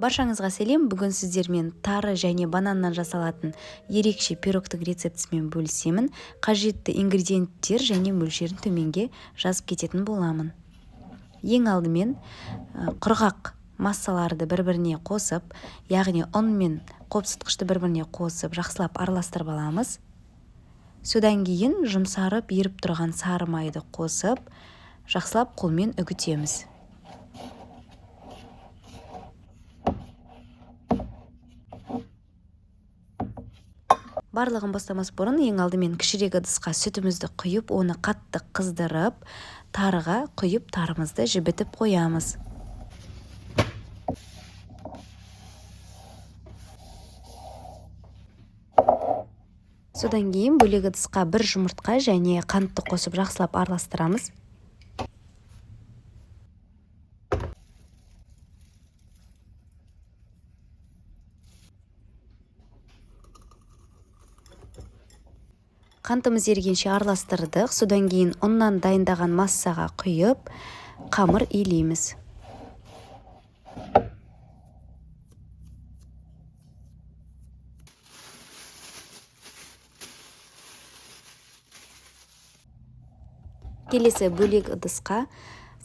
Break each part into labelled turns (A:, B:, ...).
A: Баршаңызға сәлем. Бүгін сіздермен тары және бананнан жасалатын ерекше пирогтың рецептісімен бөлісемін. Қажетті ингредиенттер және мөлшерін төменге жазып кететін боламын. Ең алдымен құрғақ массаларды бір-біріне қосып, яғни ұн мен қопсытқышты бір-біріне қосып, жақсылап араластырып аламыз. Содан кейін жұмсарып еріп тұрған сары майды қосып, жақсылап қолмен үгітеміз. Барлығын бастамас бұрын ең алдымен кішірек ыдысқа сүтімізді құйып, оны қатты қыздырып, тарыға құйып, тарымызды жібітіп қоямыз. Содан кейін бөлек ыдысқа бір жұмыртқа және қантты қосып жақсылап араластырамыз. Қантымыз ергенше араластырдық. Содан кейін ұннан дайындаған массаға құйып, қамыр илейміз. Келесі бөлек ыдысқа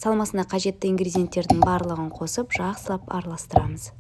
A: салмасына қажетті ингредиенттердің барлығын қосып, жақсылап араластырамыз.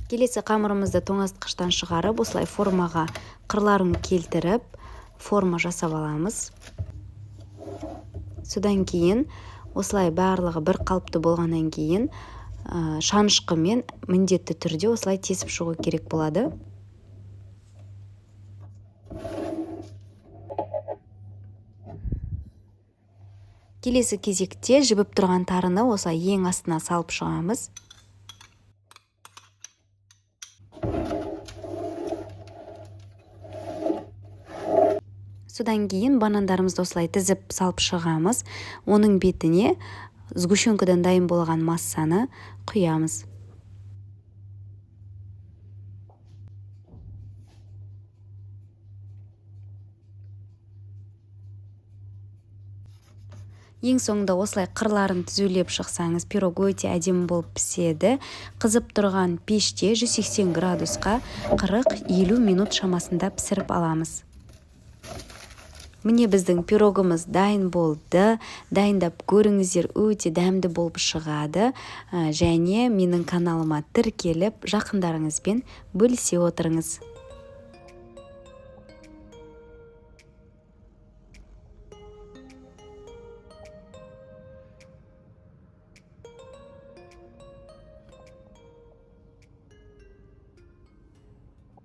A: Келесі қамырымызды тоңазытқыштан шығарып, осылай формаға қырларын келтіріп, форма жасап аламыз. Содан кейін осылай барлығы бір қалыпты болғаннан кейін шанышқымен міндетті түрде осылай тесіп шығу керек болады. Келесі кезекте жібіп тұрған тарыны осылай ең астына салып шығамыз. Содан кейін банандарымызды осылай тізіп салып шығамыз. Оның бетіне сгущенкадан дайын болған массаны құямыз. Ең соңында осылай қырларын түзулеп шықсаңыз, пирог өте әдемі болып піседі. Қызып тұрған пеште 180 градусқа 40-50 минут шамасында пісіріп аламыз. Міне біздің пирогымыз дайын болды. Дайындап көріңіздер, өте дәмді болып шығады. Және менің каналыма тіркеліп, жақындарыңызбен бөлісе отырыңыз.